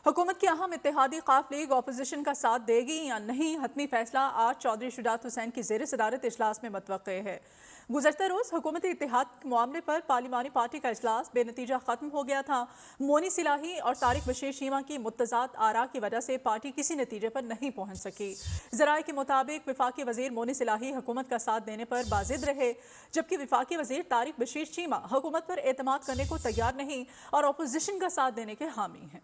हुकूमत की अहम इत्तेहादी काफ लीग अपोजिशन का साथ देगी या नहीं, हतमी फैसला आज चौधरी शुजात हुसैन की ज़ेर सदारत इजलास में मतवक्के है। गुज़श्ता रोज़ हुकूमती इत्तेहाद के मामले पर पार्लिमानी पार्टी का इजलास बेनतीजा ख़त्म हो गया था। मोनी सिलाही और तारिक बशीर शीमा की मुतज़ाद आरा की वजह से पार्टी किसी नतीजे पर नहीं पहुँच सकी। ज़राए के मुताबिक वफाकी वज़ीर मोनी सिलाही हुकूमत का साथ देने पर बाजिद रहे, जबकि वफाकी वज़ीर तारिक बशीर शीमा हुकूमत पर एतमाद करने को तैयार नहीं और अपोजिशन का साथ देने के हामी हैं।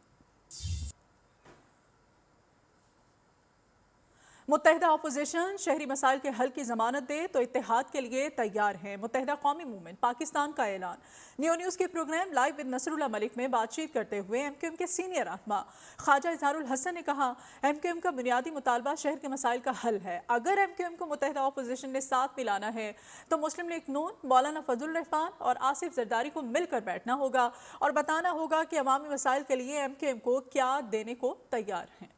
मुत्तहिदा अपोजिशन शहरी मसाइल के हल की जमानत दे तो इत्तेहाद के लिए तैयार है। मुत्तहिदा कौमी मूवमेंट पाकिस्तान का ऐलान। न्यू न्यूज़ के programme live with Nasrullah Malik में बातचीत करते हुए एमक्यूएम के सीनियर रहनुमा ख्वाजा इजहारुल हसन ने कहा, एमक्यूएम का बुनियादी मुतालबा शहर के मसाइल का हल है। अगर एमक्यूएम को मुत्तहिदा अपोजिशन ने साथ मिलाना है तो मुस्लिम लीग नून, मौलाना फजल रहमान और आसिफ जरदारी को मिलकर बैठना होगा और बताना होगा कि अवामी मसाइल के लिए एमक्यूएम को क्या देने को तैयार हैं।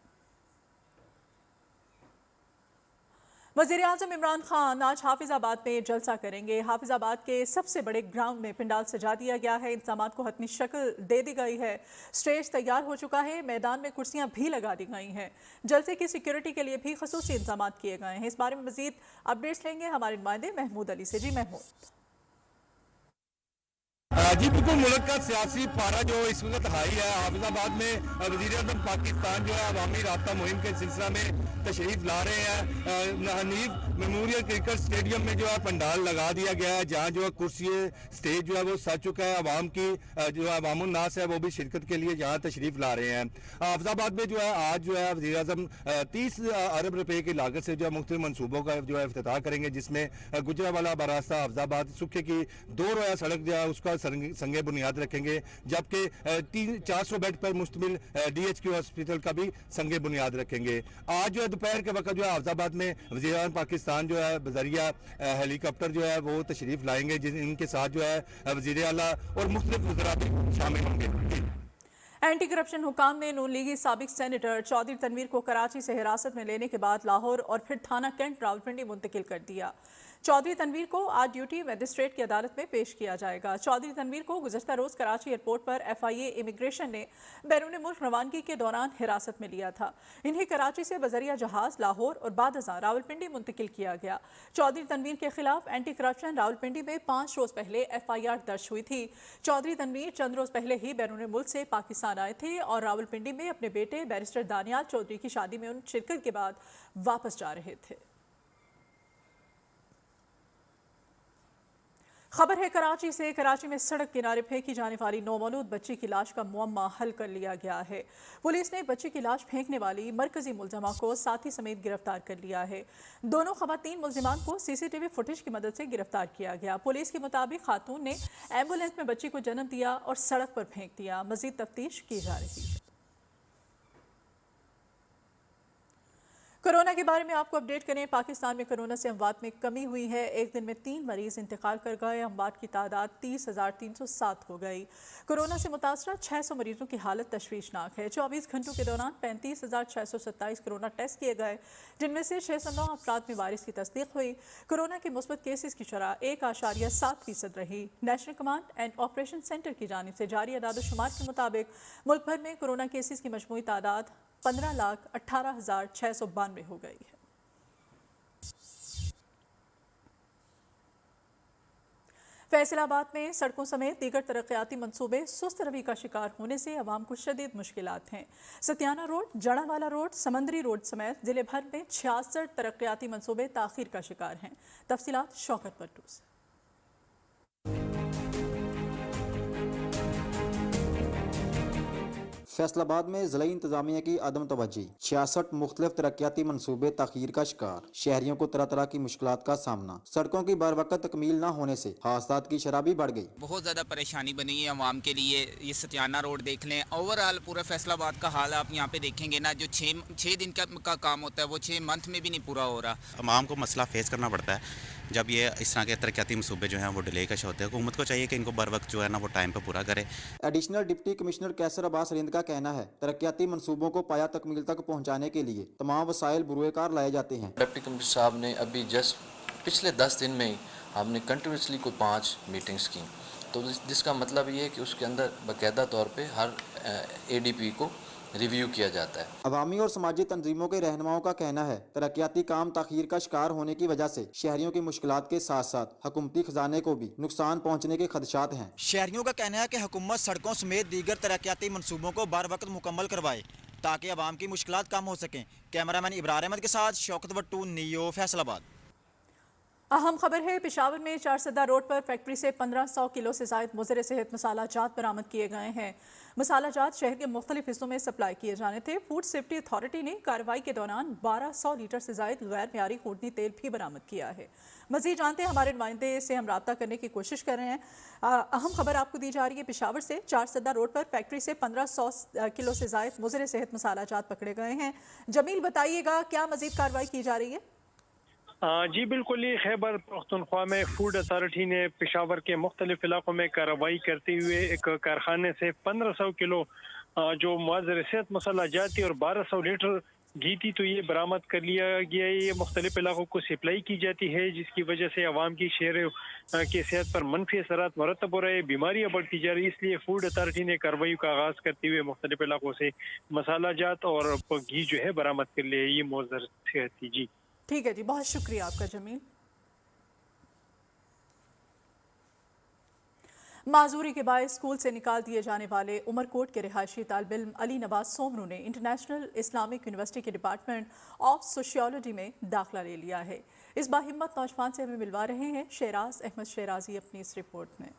वज़ीर-ए-आज़म इमरान खान आज हाफिज़ाबाद में जलसा करेंगे। हाफिज़ाबाद के सबसे बड़े ग्राउंड में पंडाल सजा दिया गया है। इंतज़ामात को हतमी शक्ल दे दी गई है। स्टेज तैयार हो चुका है। मैदान में कुर्सियां भी लगा दी गई हैं। जलसे की सिक्योरिटी के लिए भी ख़ुसूसी इंतज़ामात किए गए हैं। इस बारे में मज़ीद अपडेट्स लेंगे हमारे नुमाइंदे महमूद अली से। जी महमूद। जी बिल्कुल, मुल्क का सियासी पारा जो इस वक्त हाई है। हाफिज़ाबाद में वज़ीर-ए-आज़म पाकिस्तान जो है अवामी राब्ता मुहिम के सिलसिला में तशरीफ ला रहे हैं। हनीफ मेमोरियल क्रिकेट स्टेडियम में जो है पंडाल लगा दिया गया है, जहाँ जो है कुर्सी स्टेज जो है वो सज चुका है। अवाम की जो अवामुन्नास है वो भी शिरकत के लिए यहाँ तशरीफ ला रहे हैं। हाफिज़ाबाद में जो है आज जो है वज़ीर-ए-आज़म 30 अरब रुपए की लागत से जो है मुख्तलिफ मनसूबों का जो है इफ्तिताह करेंगे, जिसमें गुजरावाला बरास्ता हाफिज़ाबाद सूखे की 2 रोया सड़क जो है उसका संगे बुनियाद रखेंगे, जबकि 400 बेड पर मुश्तमिल DHQ हॉस्पिटल का भी संगे बुनियाद रखेंगे। आज जो है दोपहर के वक्त जो है हाफिज़ाबाद में वज़ीर-ए-आज़म पाकिस्तान जो है बज़रिया हेलीकॉप्टर जो है वो तशरीफ लाएंगे, इनके साथ जो है वज़ीर आला और मुख्तलिफ वज़रा भी शामिल होंगे। एंटी करप्शन हुकाम ने नून लीगी साबिक सेनेटर चौधरी तनवीर को कराची से हिरासत में लेने के बाद लाहौर और फिर थाना कैंट रावलपिंडी मुंतकिल कर दिया। चौधरी तनवीर को आज ड्यूटी मजिस्ट्रेट की अदालत में पेश किया जाएगा। चौधरी तनवीर को गुज़श्ता रोज़ कराची एयरपोर्ट पर FIA इमिग्रेशन ने बैरून मुल्क रवानगी के दौरान हिरासत में लिया था। इन्हें कराची से बजरिया जहाज लाहौर और बाद अज़ां रावलपिंडी मुंतकिल किया गया। चौधरी तनवीर के खिलाफ एंटी करप्शन रावलपिंडी में 5 रोज़ पहले FIR दर्ज हुई थी। चौधरी तनवीर चंद रोज़ पहले ही बैरून मुल्क से पाकिस्तान आए थे और रावलपिंडी में अपने बेटे बैरिस्टर दानियाल चौधरी की शादी में उन शिरकत के बाद वापस जा रहे थे। खबर है कराची से। कराची में सड़क किनारे फेंकी जाने वाली नौमौलूद बच्ची की लाश का मुअम्मा हल कर लिया गया है। पुलिस ने बच्ची की लाश फेंकने वाली मरकजी मुलजमा को साथी समेत गिरफ्तार कर लिया है। दोनों खवातीन मुलजिमान को CCTV फुटेज की मदद से गिरफ्तार किया गया। पुलिस के मुताबिक खातून ने एम्बुलेंस में बच्ची को जन्म दिया और सड़क पर फेंक दिया। मजीद तफ्तीश की जा रही है। कोरोना के बारे में आपको अपडेट करें। पाकिस्तान में कोरोना से अमवात में कमी हुई है। एक दिन में 3 मरीज इंतकाल कर गए। अमवात की तादाद 30,307 हो गई। कोरोना से मुतासरा 600 मरीजों की हालत तशवीशनाक है। 24 घंटों के दौरान 35,627 कोरोना टेस्ट किए गए, जिनमें से 609 अफराद में वायरस की तस्दीक हुई। कोरोना के मुस्बत केसेस की शरह 1.7% रही। National command and operation centre की जानिब से जारी अदाद-ओ-शुमार के मुताबिक मुल्क भर में कोरोना केसेस की मजमूई तादाद 15,18,692 हो गई है। फैसलाबाद में सड़कों समेत दीगर तरक्याती मंसूबे सुस्त रवि का शिकार होने से अवाम को शदीद मुश्किलात हैं। सतियाना रोड, जड़ावाला रोड, समंदरी रोड समेत जिले भर में 66 तरक्याती मंसूबे ताखीर का शिकार हैं। तफसीलात शौकत पट्टू से। फैसलाबाद में ज़िला इंतजामिया की अदम तवज्जी, 66 मुख्तलिफ तरक्याती मनसूबे ताखीर का शिकार, शहरियों को तरह तरह की मुश्किलात का सामना। सड़कों की बर वक्त तकमील न होने से हादसात की शरह भी बढ़ गई। बहुत ज़्यादा परेशानी बनी है अवाम के लिए। ये सतियाना रोड देख लें, ओवरऑल पूरा फैसलाबाद का हाल आप यहाँ पे देखेंगे ना, जो 6 दिन का काम होता है वो 6 मंथ में भी नहीं पूरा हो रहा। अवाम को मसला फेस करना पड़ता है जब ये इस तरह के तरक्याती मनसूबे जो हैं वो डिले कश होते हैं। हुकूमत को चाहिए कि इनको बर वक्त जो है ना वो टाइम पर पूरा करे। एडिशनल डिप्टी कमिश्नर कैसर अब्बास रिंद का कहना है, तरक्याती मनसूबों को पाया तकमील तक पहुँचाने के लिए तमाम वसाइल बुरुएकार लाए जाते हैं। डिप्टी कमिश्नर साहब ने अभी जस्ट पिछले 10 दिन में ही हमने कंटिन्यूसली कोई 5 मीटिंग्स की, तो जिसका मतलब ये है कि उसके अंदर बाकायदा तौर पे हर ADP को रिव्यू किया जाता है। अवामी और समाजी तंजीमों के रहनुमाओं का कहना है तरक्याती काम ताखीर का शिकार होने की वजह से शहरियों की मुश्किलात के साथ साथ हुकूमती खजाने को भी नुकसान पहुँचने के खदशात हैं। शहरियों का कहना है कि हुकूमत सड़कों समेत दीगर तरक्याती मनसूबों को बर वक्त मुकम्मल करवाए ताकि आवाम की मुश्किलात कम हो सकें। कैमरामैन इब्रार अहमद के साथ शौकत भट्टू, नियो, फैसलाबाद। अहम खबर है, पेशावर में चारसदा रोड पर फैक्ट्री से 1500 किलो से ज़ायद मुज़र सेहत मसाला जात बरामद किए गए हैं। मसाला जात शहर के मुख्तलिफ हिस्सों में सप्लाई किए जाने थे। फूड सेफ्टी अथॉरिटी ने कार्रवाई के दौरान 1200 लीटर से ज़ायद गैर म्यारी खूंटी तेल भी बरामद किया है। मज़ीद जानते हैं, हमारे नुमाइंदे से हम रब्ता करने की कोशिश कर रहे हैं। अहम खबर आपको दी जा रही है, पेशावर से चारसदा रोड पर फैक्ट्री से 1500 किलो से ज़ायद मुज़र सेहत मसाला जात पकड़े गए हैं। जमील, बताइएगा क्या मज़ीद कार्रवाई की जा रही है? जी बिल्कुल ही, खैबर पख्तूनख्वा में फूड अथॉरिटी ने पेशावर के मुख्तलिफ इलाकों में कार्रवाई करते हुए एक कारखाने से 1500 किलो जो मुआज़र सेहत मसाला जाती और 1200 लीटर घी थी तो ये बरामद कर लिया गया है। ये मुख्तलिफ इलाकों को सप्लाई की जाती है जिसकी वजह से आवाम की शहर की सेहत पर मनफी असरात मरतब हो रहे, बीमारियाँ बढ़ती जा रही। इसलिए फूड अथॉरिटी ने कार्रवाई का आगाज़ करते हुए मुख्तलिफ इलाकों से मसाला जात और घी जो है बरामद कर लिया है। ये मुआज़र सेहत थी। जी ठीक है जी, बहुत शुक्रिया आपका जमील। माजूरी के बायस स्कूल से निकाल दिए जाने वाले उमरकोट के रिहायशी तालिब इल्म अली नवाज सोमरू ने इंटरनेशनल इस्लामिक यूनिवर्सिटी के डिपार्टमेंट ऑफ सोशियोलॉजी में दाखिला ले लिया है। इस बाहिम्मत नौजवान से हमें मिलवा रहे हैं शेराज अहमद शेराजी अपनी इस रिपोर्ट में।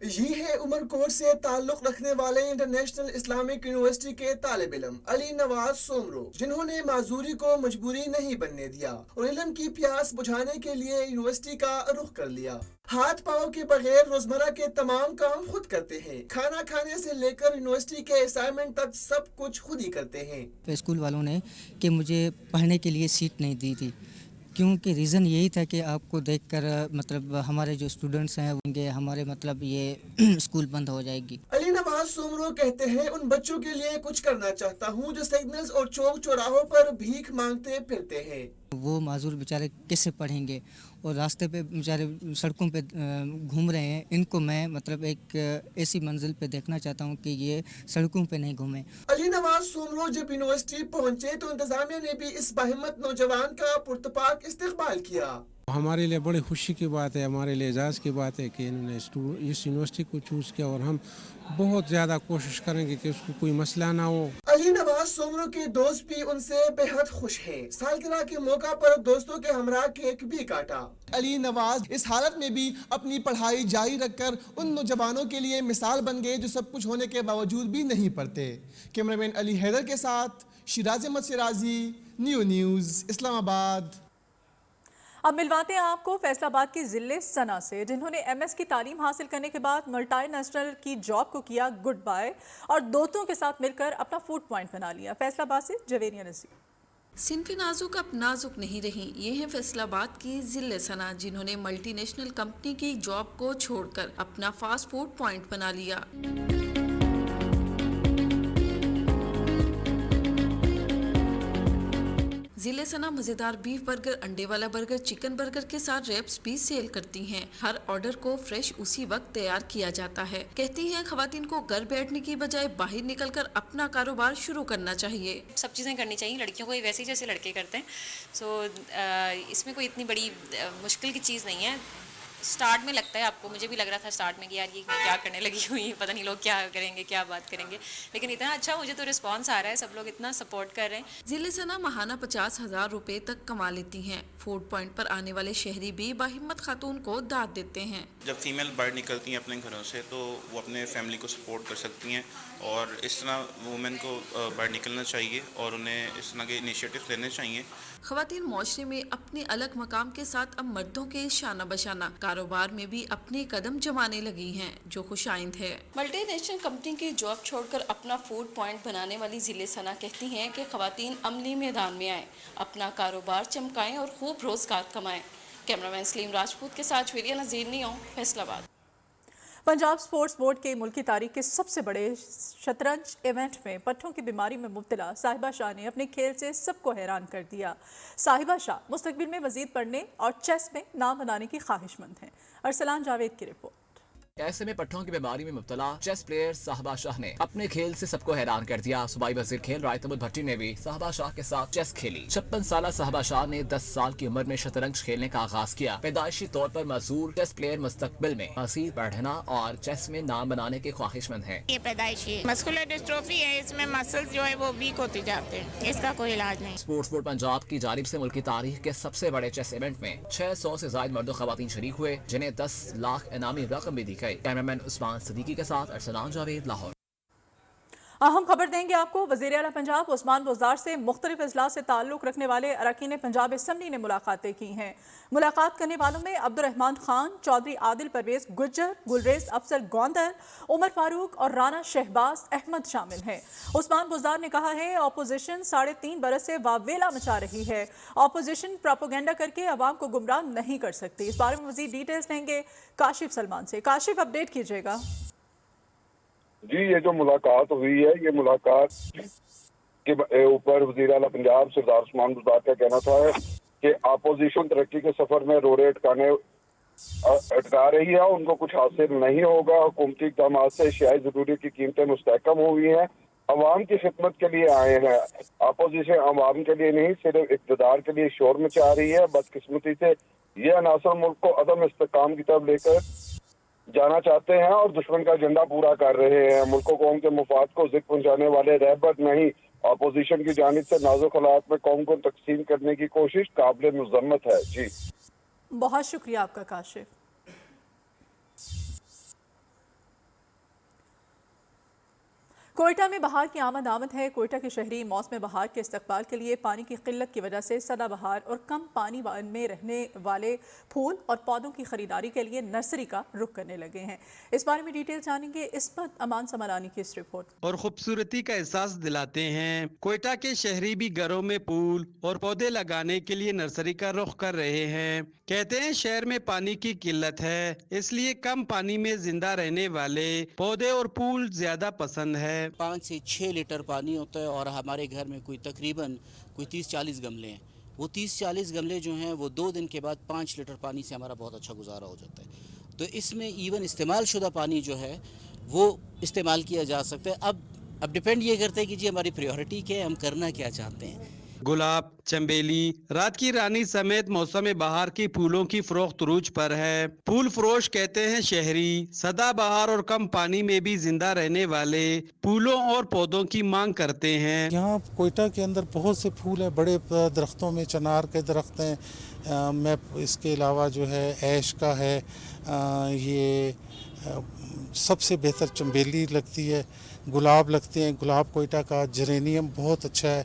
ये है उमरकोट से ताल्लुक रखने वाले इंटरनेशनल इस्लामिक यूनिवर्सिटी के तालिब इल्म अली नवाज सोमरो, जिन्होंने माजूरी को मजबूरी नहीं बनने दिया और इल्म की प्यास बुझाने के लिए यूनिवर्सिटी का रुख कर लिया। हाथ पाँव के बगैर रोजमर्रा के तमाम काम खुद करते हैं। खाना खाने से लेकर यूनिवर्सिटी के असाइनमेंट तक सब कुछ खुद ही करते हैं। स्कूल वालों ने कि मुझे पढ़ने के लिए सीट नहीं दी थी, क्योंकि रीज़न यही था कि आपको देखकर मतलब हमारे जो स्टूडेंट्स हैं उनके हमारे मतलब ये स्कूल बंद हो जाएगी। अली नवाज सोमरो कहते हैं, उन बच्चों के लिए कुछ करना चाहता हूं जो सिग्नल्स और चौक चौराहों पर भीख मांगते फिरते हैं। वो माजूर बेचारे कैसे पढ़ेंगे और रास्ते पे बेचारे सड़कों पे घूम रहे हैं। इनको मैं मतलब एक ऐसी मंजिल पे देखना चाहता हूँ कि ये सड़कों पे नहीं घूमें। अली नवाज सोमरो जब यूनिवर्सिटी पहुँचे तो इंतजामिया ने भी इस बाहिम्मत नौजवान का पुरतपाक इस्तकबाल किया। हमारे लिए बड़ी खुशी की बात है, हमारे लिए एजाज़ की बात है कि इन्होंने इस यूनिवर्सिटी को चूज़ किया और हम बहुत ज़्यादा कोशिश करेंगे कि उसको कोई मसला ना हो। अली नवाज सोमरो के दोस्त भी उनसे बेहद खुश हैं। सालगिरह के मौका पर दोस्तों के हमरा केक भी काटा। अली नवाज इस हालत में भी अपनी पढ़ाई जारी रखकर उन नौजवानों के लिए मिसाल बन गए जो सब कुछ होने के बावजूद भी नहीं पढ़ते। कैमरामैन अली हैदर के साथ शिराज अहमद शिराजी, नियो न्यूज़, इस्लामाबाद। अब मिलवाते हैं आपको फैसलाबाद की जिले सना से, जिन्होंने एमएस की तालीम हासिल करने के बाद मल्टीनेशनल की जॉब को किया गुड बाय और दोस्तों के साथ मिलकर अपना फूड पॉइंट बना लिया। फैसलाबाद से जवेरिया नज़ीर। सिनफी नाजुक अब नाजुक नहीं रही। ये हैं फैसलाबाद की जिले सना, जिन्होंने मल्टीनेशनल कंपनी की जॉब को छोड़कर अपना फास्ट फूड पॉइंट बना लिया। जिले सना मज़ेदार बीफ बर्गर, अंडे वाला बर्गर, चिकन बर्गर के साथ रैप्स भी सेल करती हैं। हर ऑर्डर को फ्रेश उसी वक्त तैयार किया जाता है। कहती हैं खवातीन को घर बैठने की बजाय बाहर निकलकर अपना कारोबार शुरू करना चाहिए। सब चीज़ें करनी चाहिए, लड़कियों को वैसे ही जैसे लड़के करते हैं। सो इसमें कोई इतनी बड़ी मुश्किल की चीज़ नहीं है। स्टार्ट में लगता है आपको, मुझे भी लग रहा था स्टार्ट में कि यार ये क्या करने लगी हुई है, पता नहीं लोग क्या करेंगे, क्या बात करेंगे, लेकिन इतना अच्छा मुझे तो रिस्पांस आ रहा है, सब लोग इतना सपोर्ट कर रहे हैं। जिले सना महाना 50,000 रुपए तक कमा लेती हैं। फूड पॉइंट पर आने वाले शहरी भी बाहिम्मत खातून को दाद देते हैं। जब फीमेल बाहर निकलती हैं अपने घरों से तो वो अपने फैमिली को सपोर्ट कर सकती हैं और इस तरह वुमेन को बाहर निकलना चाहिए और उन्हें इस तरह के इनिशिएटिव लेने चाहिए। खवातीन माशरे में अपने अलग मकाम के साथ अब मर्दों के शाना बशाना कारोबार में भी अपने कदम जमाने लगी हैं, जो खुशाइंद है। मल्टीनेशनल कंपनी की जॉब छोड़कर अपना फूड पॉइंट बनाने वाली जिले सना कहती हैं कि खवातीन अमली मैदान में आएँ, अपना कारोबार चमकाएं और खूब रोजगार कमाएं। कैमरामैन सलीम राजपूत के साथ जवेरिया नज़ीर, नियो, फैसलाबाद। पंजाब स्पोर्ट्स बोर्ड के मुल्की तारीख के सबसे बड़े शतरंज इवेंट में पट्ठों की बीमारी में मुब्तला साहिबा शाह ने अपने खेल से सबको हैरान कर दिया। साहिबा शाह मुस्तकबिल में मजीद पढ़ने और चेस में नाम बनाने की ख्वाहिशमंद हैं। अरसलान जावेद की रिपोर्ट। ایسے میں پٹھوں کی بیماری میں مبتلا چیس پلیئر صاحبہ شاہ نے اپنے کھیل سے سب کو حیران کر دیا۔ صوبائی وزیر کھیل رائے تمد بھٹی نے بھی صاحبہ شاہ کے ساتھ چیس کھیلی۔ 56 سالہ صاحبہ شاہ نے 10 سال کی عمر میں شطرنج کھیلنے کا آغاز کیا۔ پیدائشی طور پر معذور چیس پلیئر مستقبل میں مزید بڑھنا اور چیس میں نام بنانے کے خواہش مند ہیں۔ یہ پیدائشی مسکولر ڈسٹروفی ہے، اس میں مسلز جو ہے وہ ویک ہوتے جاتے ہیں، اس کا کوئی علاج نہیں۔ اسپورٹس بورڈ پنجاب کی جانب سے ملکی تاریخ کے سب سے بڑے چیس ایونٹ میں 600 سے زائد مرد و خواتین شریک ہوئے، جنہیں 10 لاکھ انعامی رقم بھی دی گئی۔ کیمرامین عثمان صدیقی کے ساتھ ارسلان جاوید، لاہور۔ اہم خبر دیں گے آپ کو، وزیر اعلیٰ پنجاب عثمان بزدار سے مختلف اضلاع سے تعلق رکھنے والے اراکین پنجاب اسمبلی نے ملاقاتیں کی ہیں۔ ملاقات کرنے والوں میں عبد الرحمان خان، چودھری عادل پرویز گجر، گلریز افضل گوندر، عمر فاروق اور رانا شہباز احمد شامل ہیں۔ عثمان بزدار نے کہا ہے اپوزیشن 3.5 برس سے واویلا مچا رہی ہے، اپوزیشن پروپیگنڈا کر کے عوام کو گمراہ نہیں کر سکتی۔ اس بارے میں مزید ڈیٹیلز لیں گے کاشف سلمان سے۔ کاشف، اپڈیٹ کیجیے گا۔ جی، یہ جو ملاقات ہوئی ہے، یہ ملاقات کے اوپر وزیر اعلیٰ پنجاب سردار عثمان بزدار کا کہنا تھا کہ اپوزیشن ترقی کے سفر میں روڑے اٹکا رہی ہے، ان کو کچھ حاصل نہیں ہوگا۔ حکومتی اقدامات سے اشیاء ضروری کی قیمتیں مستحکم ہوئی ہیں، عوام کی خدمت کے لیے آئے ہیں۔ اپوزیشن عوام کے لیے نہیں، صرف اقتدار کے لیے شور مچا رہی ہے۔ بدقسمتی سے یہ عناصر ملک کو عدم استحکام کی طرف لے کر جانا چاہتے ہیں اور دشمن کا ایجنڈا پورا کر رہے ہیں۔ ملک و قوم کے مفاد کو ضد پہنچانے والے رہبر نہیں، اپوزیشن کی جانب سے نازک حالات میں قوم کو تقسیم کرنے کی کوشش قابل مذمت ہے۔ جی بہت شکریہ آپ کا کاشف۔ کوئٹہ میں بہار کی آمد ہے۔ کوئٹہ کے شہری موسم بہار کے استقبال کے لیے پانی کی قلت کی وجہ سے سدا بہار اور کم پانی میں رہنے والے پھول اور پودوں کی خریداری کے لیے نرسری کا رخ کرنے لگے ہیں۔ اس بارے میں ڈیٹیل جانیں گے عصمت امان سمرانی کی اس رپورٹ۔ اور خوبصورتی کا احساس دلاتے ہیں، کوئٹہ کے شہری بھی گھروں میں پھول اور پودے لگانے کے لیے نرسری کا رخ کر رہے ہیں۔ کہتے ہیں شہر میں پانی کی قلت ہے، اس لیے کم پانی میں زندہ رہنے والے پودے اور پھول زیادہ پسند ہے۔ 5 سے 6 لیٹر پانی ہوتا ہے اور ہمارے گھر میں تقریباً 30-40 گملے ہیں۔ وہ 30-40 گملے جو ہیں وہ 2 دن کے بعد 5 لیٹر پانی سے ہمارا بہت اچھا گزارا ہو جاتا ہے۔ تو اس میں ایون استعمال شدہ پانی جو ہے وہ استعمال کیا جا سکتا ہے۔ اب ڈیپینڈ یہ کرتا ہے کہ جی ہماری پریورٹی کیا ہے، ہم کرنا کیا چاہتے ہیں۔ گلاب، چنبیلی، رات کی رانی سمیت موسم بہار کی پھولوں کی فروخت عروج پر ہے۔ پھول فروش کہتے ہیں شہری سدا بہار اور کم پانی میں بھی زندہ رہنے والے پھولوں اور پودوں کی مانگ کرتے ہیں۔ یہاں کوئٹہ کے اندر بہت سے پھول ہیں، بڑے درختوں میں چنار کے درخت ہیں، میں اس کے علاوہ جو ہے ایش کا ہے، یہ سب سے بہتر چنبیلی لگتی ہے، گلاب لگتے ہیں، گلاب کوئٹہ کا، جرینیم بہت اچھا ہے۔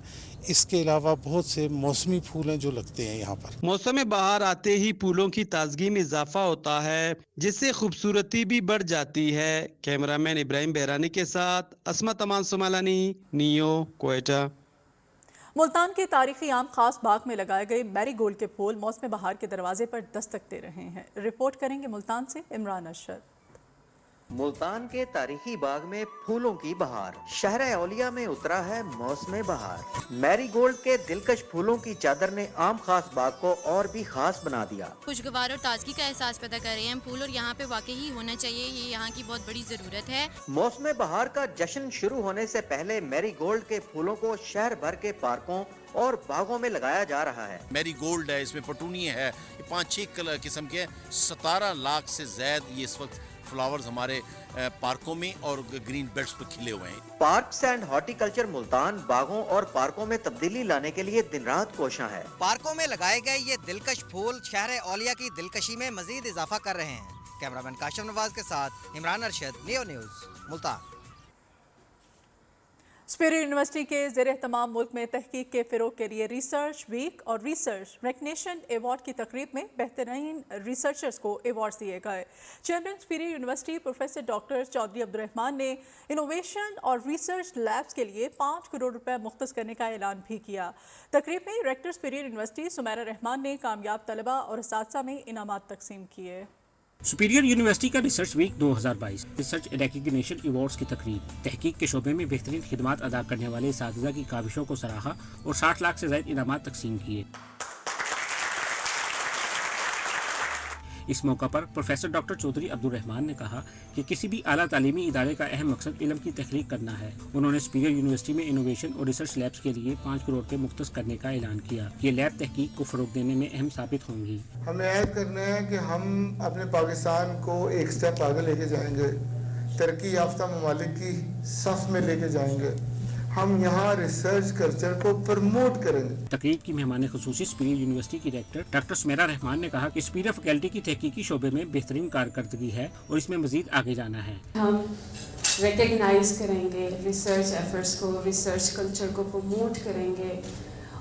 اس کے علاوہ بہت سے موسمی پھول ہیں جو لگتے ہیں یہاں پر۔ موسم بہار آتے ہی پھولوں کی تازگی میں اضافہ ہوتا ہے، جس سے خوبصورتی بھی بڑھ جاتی ہے۔ کیمرامین ابراہیم بہرانی کے ساتھ عصمت امان سمالانی، نیو، کوئٹہ۔ ملتان کے تاریخی عام خاص باغ میں لگائے گئے میری گولڈ کے پھول موسم بہار کے دروازے پر دستک دے رہے ہیں۔ رپورٹ کریں گے ملتان سے عمران ارشد۔ ملتان کے تاریخی باغ میں پھولوں کی بہار، شہر اولیاء میں اترا ہے موسم بہار۔ میری گولڈ کے دلکش پھولوں کی چادر نے عام خاص باغ کو اور بھی خاص بنا دیا۔ خوشگوار اور تازگی کا احساس پیدا کر رہے ہیں پھول، اور یہاں پہ واقعی ہونا چاہیے، یہ یہاں کی بہت بڑی ضرورت ہے۔ موسم بہار کا جشن شروع ہونے سے پہلے میری گولڈ کے پھولوں کو شہر بھر کے پارکوں اور باغوں میں لگایا جا رہا ہے۔ میری گولڈ ہے، اس میں پٹونیا ہے، 5-6 قسم کے 17 لاکھ سے زائد یہ اس وقت فلاورز ہمارے پارکوں میں اور گرین بیلٹس پر کھلے ہوئے ہیں۔ Parks and horti culture Multan باغوں اور پارکوں میں تبدیلی لانے کے لیے دن رات کوشاں ہے۔ پارکوں میں لگائے گئے یہ دلکش پھول شہر اولیاء کی دلکشی میں مزید اضافہ کر رہے ہیں۔ کیمرامین کاشف نواز کے ساتھ Imran Arshad, new news, Multan. Superior university کے زیر اہتمام ملک میں تحقیق کے فروغ کے لیے ریسرچ ویک اور ریسرچ ریکگنیشن ایوارڈ کی تقریب میں بہترین ریسرچرز کو ایوارڈز دیے گئے۔ Chairman superior university professor doctor Chaudhry Abdur Rahman نے انوویشن اور ریسرچ لیبز کے لیے 5 کروڑ روپے مختص کرنے کا اعلان بھی کیا۔ تقریب میں rector superior university Sameera Rahman نے کامیاب طلبہ اور اساتذہ میں انعامات تقسیم کیے۔ سپیریئر یونیورسٹی کا research week 2022 research recognition awards کی تقریب، تحقیق کے شعبے میں بہترین خدمات ادا کرنے والے اساتذہ کی کاوشوں کو سراہا اور 60 لاکھ سے زائد انعامات تقسیم کیے۔ इस मौका पर प्रोफेसर डॉक्टर चौधरी अब्दुल रहमान ने कहा कि किसी भी आला तालीमी इदारे का अहम मकसद इल्म की तख्लीक करना है। उन्होंने सुपीरियर यूनिवर्सिटी में इनोवेशन और रिसर्च लैब्स के लिए 5 करोड़ रुपए मुख्तस करने का ऐलान किया। ये लैब तहकीक को फरोग देने में अहम साबित होंगी। हमें ऐड करना है कि हम अपने पाकिस्तान को एक स्टेप आगे लेके जाएंगे, तरक्की याफ्ता ममालिक की सफ में लेके जाएंगे। हम यहाँ रिसर्च कल्चर को प्रमोट करेंगे। तकरीर की मेहमान खुसूसी सुपीरियर यूनिवर्सिटी की डायरेक्टर डॉक्टर सुमेरा रहमान ने कहा कि सुपीरियर फैकल्टी की तहकीकी शोबे में बेहतरीन कारकर्दगी है और इसमें मजीद आगे जाना है। हम रिकग्नाइज करेंगे रिसर्च एफर्ट्स को, रिसर्च कल्चर को प्रमोट करेंगे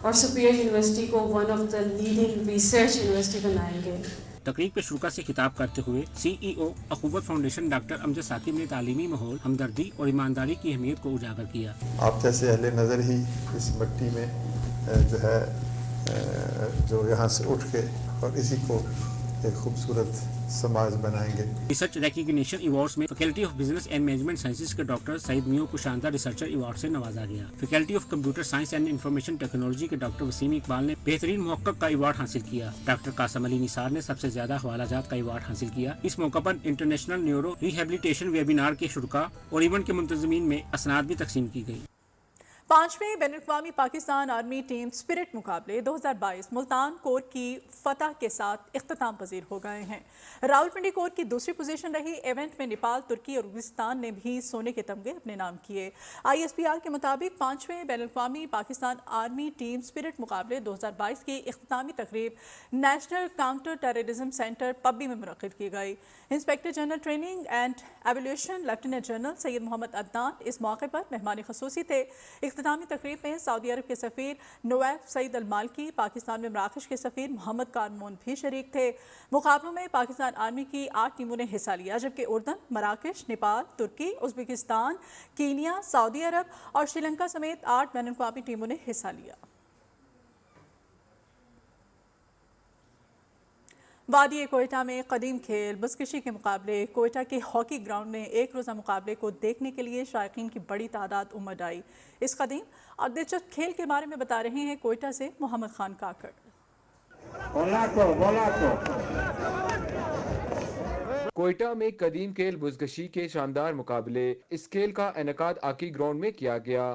और सुपीरियर यूनिवर्सिटी को one of the leading research university बनाएंगे। तकरीब के शुरुआत से खिताब करते हुए CEO अखुवत foundation doctor Amjad Saqib ने तालीमी माहौल, हमदर्दी और ईमानदारी की अहमियत को उजागर किया। आप जैसे अहले नज़र ही इस मिट्टी में जो है जो यहाँ से उठ के और इसी को एक खूबसूरत समाज बनाएंगे। रिसर्च रिकग्निशन अवार्ड्स में faculty of business and management sciences के डॉक्टर सईद मियो को शानदार रिसर्चर अवार्ड से नवाजा गया। Faculty of computer science and information technology के डॉक्टर वसीम इकबाल ने बेहतरीन मुहक्कक का अवार्ड हासिल किया। डॉक्टर कासम अली निसार ने सबसे ज्यादा हवालाजात का अवार्ड हासिल किया। इस मौका पर इंटरनेशनल न्यूरो रिहेबिलिटेशन वेबिनार के शुरुका और इवेंट के मुंतजमीन में असनाद भी तकसीम की गई। 5वें बैनुल-अक़वामी पाकिस्तान आर्मी टीम स्पिरिट मुकाबले 2022 मुल्तान कोर की फतह के साथ इख्तिताम पजीर हो गए हैं। रावलपिंडी कोर की दूसरी पोजीशन रही इवेंट में नेपाल, तुर्की और उज़्बेकिस्तान ने भी सोने के तमगे अपने नाम किए। ISPR के मुताबिक 5वें बैनुल-अक़वामी पाकिस्तान आर्मी टीम स्पिरिट मुकाबले 2022 की इख्तितामी तकरीब national counter terrorism centre Pabbi में मुनक़िद की गई। Inspector general training and evaluation lieutenant general Syed Mohammad Adnan इस मौके पर मेहमान ख़ुसूसी थे। इख्तितामी तकरीब में सऊदी अरब के सफ़ीर नोएफ सईद अल मालकी, पाकिस्तान में मराकश के सफ़ीर मोहम्मद कारमोन भी शरीक थे। मुकाबलों में पाकिस्तान आर्मी की 8 टीमों ने हिस्सा लिया, जबकि उर्दन, मराकश, नेपाल, तुर्की, उज़्बेकिस्तान, कीनिया, सऊदी अरब और श्रीलंका समेत 8 बैनुल-अक़वामी टीमों ने हिस्सा लिया। वादी कोयटा में कदीम खेल बुज़कशी के मुकाबले कोयटा के हॉकी ग्राउंड में एक रोज़ा मुकाबले को देखने के लिए शायकीन की बड़ी तादाद उमड़ आई। इस कदीम और दिलचस्प खेल के बारे में बता रहे हैं कोयटा से मोहम्मद खान काकड़। कोयटा में कदीम खेल बुज़कशी के शानदार मुकाबले। इस खेल का इनेकाद आकी ग्राउंड में किया गया।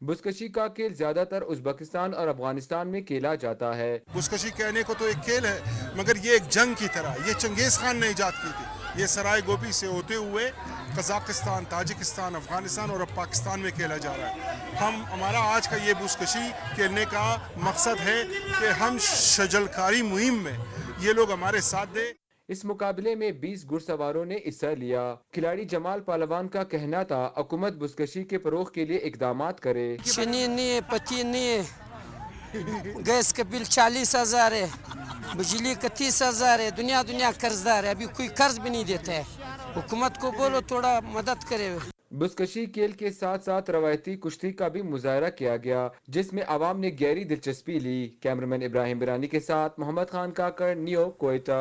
बुज़कशी का खेल ज्यादातर उज़्बेकिस्तान और अफगानिस्तान में खेला जाता है। बुज़कशी कहने को तो एक खेल है, मगर ये एक जंग की तरह, ये चंगेज़ खान ने ईजाद की थी। ये सराय गोपी से होते हुए कज़ाकिस्तान, ताजिकिस्तान, अफगानिस्तान और अब पाकिस्तान में खेला जा रहा है। हमारा आज का ये बुज़कशी खेलने का मकसद है कि हम शजलकारी मुहिम में ये लोग हमारे साथ दें। इस मुकाबले में 20 घुड़सवारों ने हिस्सा लिया। खिलाड़ी जमाल पहलवान का कहना था हुकूमत बुज़कशी के फरोग के लिए इकदामात करे। गैस का बिल 40,000 है, बिजली का 30,000 है, दुनिया कर्जदार है, अभी कोई कर्ज भी नहीं देता है। हुकूमत को बोलो थोड़ा मदद करे। बुज़कशी खेल के साथ साथ रवायती कुश्ती का भी मुजाहरा किया गया, जिसमें आवाम ने गहरी दिलचस्पी ली। कैमरामैन इब्राहिम बिरानी के साथ मोहम्मद खान काकड़, नियो, कोयटा।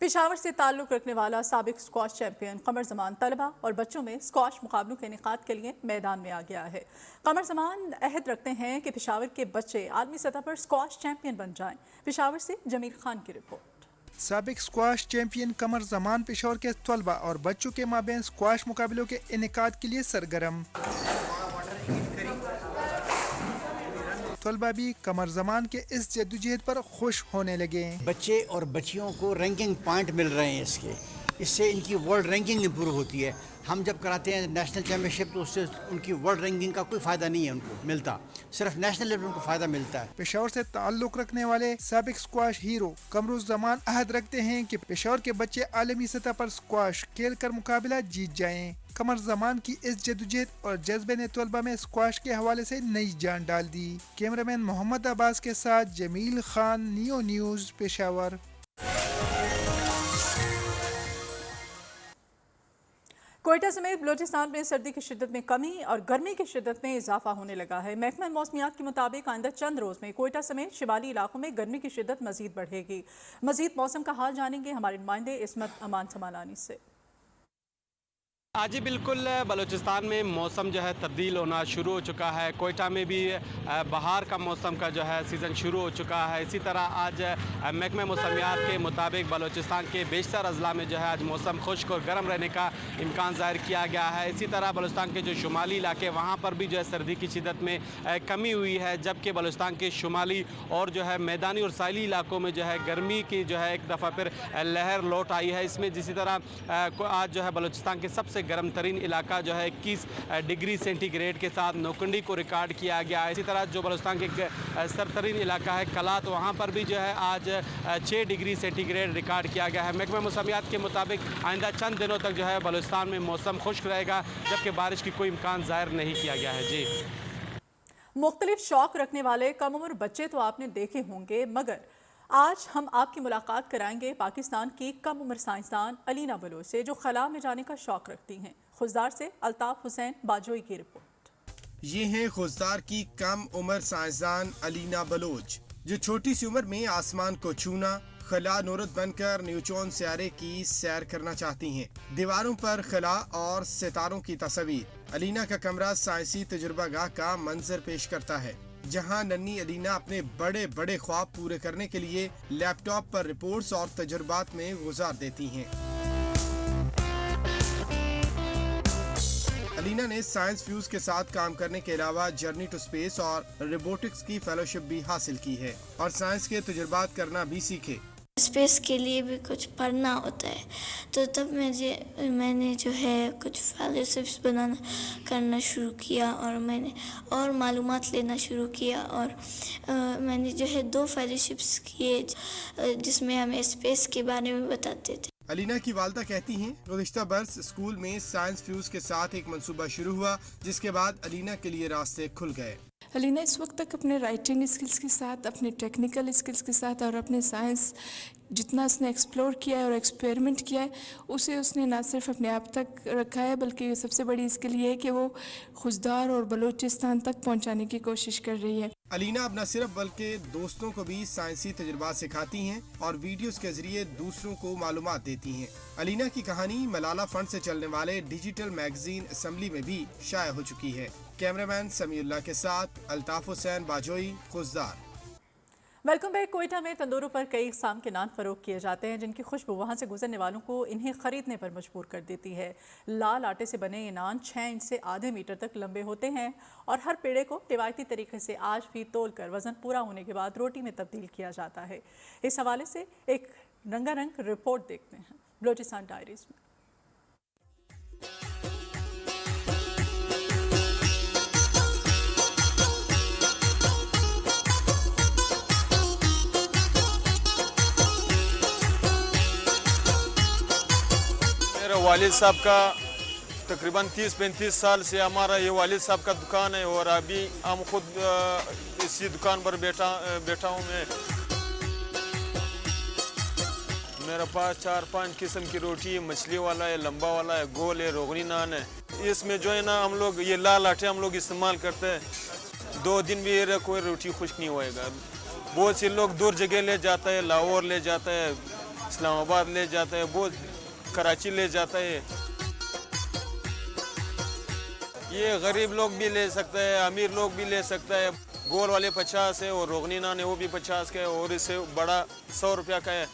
पेशावर से ताल्लुक़ रखने वाला साबिक स्क्वाश चैंपियन कमर ज़मान तलबा और बच्चों में स्क्वाश मुकाबलों के इनेकाद के लिए मैदान में आ गया है। कमर ज़मान अहद रखते हैं कि पेशावर के बच्चे आलमी सतह पर स्क्वाश चैंपियन बन जाएं। पेशावर से जमील खान की रिपोर्ट। साबिक स्क्वाश चैंपियन कमर ज़मान पेशावर के तलबा और बच्चों के माबैन स्क्वाश मुकाबलों के इनेकाद के लिए सरगर्म। तलबा भी कमर ज़मान के इस जद्दोजहद पर खुश होने लगे। बच्चे और बच्चियों को रैंकिंग पॉइंट मिल रहे हैं इससे इनकी वर्ल्ड रैंकिंग इंप्रूव होती है। हम जब कराते हैं नेशनल चैम्पियनशिप तो उससे उनकी वर्ल्ड रैंकिंग का कोई फ़ायदा नहीं है उनको मिलता, सिर्फ नेशनल लेवल उनको फ़ायदा मिलता है। पेशावर से ताल्लुक़ रखने वाले साबिक स्क्वाश हीरो कमरुज़्ज़मान अहद रखते हैं कि पेशावर के बच्चे आलमी सतह पर स्क्वाश खेल कर मुकाबला जीत जाएं। कमर ज़मान की इस जद्दोजहद और जज्बे ने तलबा में स्क्वाश के हवाले से नई जान डाल दी। कैमरामैन मोहम्मद अब्बास के साथ जमील खान, नियो न्यूज़, पेशावर। कोयटा समेत बलोचिस्तान में सर्दी की शिद्दत में कमी और गर्मी की शिद्दत में इजाफा होने लगा है। महकमा मौसमियात के मुताबिक आइंदा चंद रोज़ में कोयटा समेत शिमाली इलाकों में गर्मी की शिद्दत मजीद बढ़ेगी। मजीद मौसम का हाल जानेंगे हमारे नुमाइंदे इसमत अमान समालानी से। आज ही बिल्कुल बलूचिस्तान में मौसम जो है तब्दील होना शुरू हो चुका है। कोयटा में भी बहार का मौसम का जो है सीज़न शुरू हो चुका है। इसी तरह आज महकमे मौसमियात के मुताबिक बलूचिस्तान के बेशतर अजला में जो है आज मौसम खुश्क और गर्म रहने का इम्कान ज़ाहिर किया गया है। इसी तरह बलूचिस्तान के जो शुमाली इलाके वहाँ पर भी जो है सर्दी की शिद्दत में कमी हुई है, जबकि बलूचिस्तान के शुमाली और जो है मैदानी और साहिली इलाकों में जो है गर्मी की जो है एक दफ़ा फिर लहर लौट आई है। इसमें जिसी तरह आज जो है बलूचिस्तान के सबसे गर्म तरीन इलाका जो है 21 डिग्री सेंटीग्रेड के साथ नौकंडी को रिकॉर्ड किया गया है। इसी तरह जो बलूचिस्तान के सरतरीन इलाका है कलात, वहाँ पर भी जो है आज 6 डिग्री सेंटीग्रेड रिकॉर्ड किया गया है। महकमा मौसमियात के मुताबिक आइंदा चंद दिनों तक जो है बलूचिस्तान में मौसम खुश्क रहेगा, जबकि बारिश की कोई इम्कान ज़ाहिर नहीं किया गया है। जी, मुख्तलिफ शौक रखने वाले कम उम्र बच्चे तो आपने देखे होंगे, मगर आज हम आपकी मुलाकात कराएंगे पाकिस्तान की कम उम्र साइंसदान अलीना बलोच से, जो खला में जाने का शौक रखती हैं। खुजदार से अल्ताफ हुसैन बाजोई की रिपोर्ट। ये हैं खुजदार की कम उम्र साइंसदान अलीना बलोच, जो छोटी सी उम्र में आसमान को छूना, खला नूरत बनकर न्यूट्रॉन सियारे की सैर करना चाहती हैं। दीवारों पर खला और सितारों की तस्वीर। अलीना का कमरा साइंसी तजुर्बागाह का मंजर पेश करता है, जहां नन्ही अलीना अपने बड़े बड़े ख्वाब पूरे करने के लिए लैपटॉप पर रिपोर्ट्स और तजुर्बात में गुजार देती हैं। अलीना ने साइंस फ्यूज के साथ काम करने के अलावा जर्नी टू स्पेस और रोबोटिक्स की फेलोशिप भी हासिल की है और साइंस के तजुर्बात करना भी सीखे। स्पेस के लिए भी कुछ पढ़ना होता है, तो तब मैंने जो है कुछ फेलोशिप्स करना शुरू किया और मैंने और मालूमात लेना शुरू किया और मैंने जो है 2 फेलोशिप्स किए जिसमें हमें स्पेस के बारे में बताते थे। अलीना की वालदा कहती हैं, गुज़िश्ता बरस स्कूल में साइंस फ्यूज के साथ एक मंसूबा शुरू हुआ, जिसके बाद अलीना के लिए रास्ते खुल गए। अलीना इस वक्त तक अपने राइटिंग स्किल्स के साथ, अपने टेक्निकल स्किल्स के साथ और अपने साइंस जितना उसने एक्सप्लोर किया है और एक्सपेरिमेंट किया है, उसे उसने ना सिर्फ अपने आप तक रखा है, बल्कि सबसे बड़ी स्किल ये है कि वो खुजदार और बलूचिस्तान तक पहुंचाने की कोशिश कर रही है। अलीना अब न सिर्फ बल्कि दोस्तों को भी साइंसी तजुर्बात सिखाती हैं और वीडियोस के जरिए दूसरों को मालूमात देती हैं। अलीना की कहानी मलाला फंड से चलने वाले डिजिटल मैगजीन असेंबली में भी शाया हो चुकी है। कैमरामैन समीउल्लाह के साथ अल्ताफ हुसैन बाजोई, खुजदार। Welcome back. कोयटा में तंदूरों पर कई इक़साम के नान फ़रोग किए जाते हैं, जिनकी खुशबू वहाँ से गुजरने वालों को इन्हें ख़रीदने पर मजबूर कर देती है। लाल आटे से बने ये नान 6 इंच से आधे मीटर तक लंबे होते हैं और हर पेड़े को रिवायती तरीके से आज भी तोल कर वज़न पूरा होने के बाद रोटी में तब्दील किया जाता है। इस हवाले से एक रंगारंग रिपोर्ट देखते हैं बलूचिस्तान डायरीज़ में। वालिद साहब का तकरीबन 30-35 साल से हमारा ये वालिद साहब का दुकान है और अभी हम खुद इसी दुकान पर बैठा हूँ मैं। मेरे पास 4-5 किस्म की रोटी है, मछली वाला है, लंबा वाला है, गोल है, रोगनी नान है। इसमें जो है ना हम लोग ये लाल आटे हम लोग इस्तेमाल करते हैं। 2 दिन भी कोई रोटी खुश्क नहीं होएगा। बहुत से लोग दूर जगह ले जाता है, लाहौर ले जाता है, इस्लामाबाद ले जाता है, बहुत कराची ले जाता है। ये गरीब लोग भी ले सकता है, अमीर लोग भी ले सकता है। गोल वाले 50 है और रोगनी नान है वो भी 50 का है और इससे बड़ा 100 रुपया का है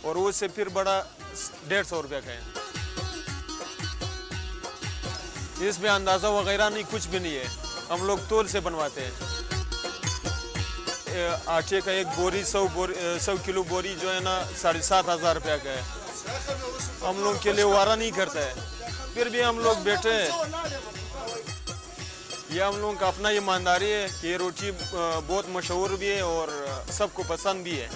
और उससे फिर बड़ा 150 रुपया का है। इसमें अंदाज़ा वगैरह नहीं, कुछ भी नहीं है, हम लोग तोल से बनवाते हैं। आटे का एक बोरी 100 किलो बोरी जो है ना 7,500 रुपया का है। हम लोग के लिए वारा नहीं करता है, फिर भी हम लोग बैठे हैं। ये हम लोगों का अपना ईमानदारी है कि ये रोटी बहुत मशहूर भी है और सबको पसंद भी है।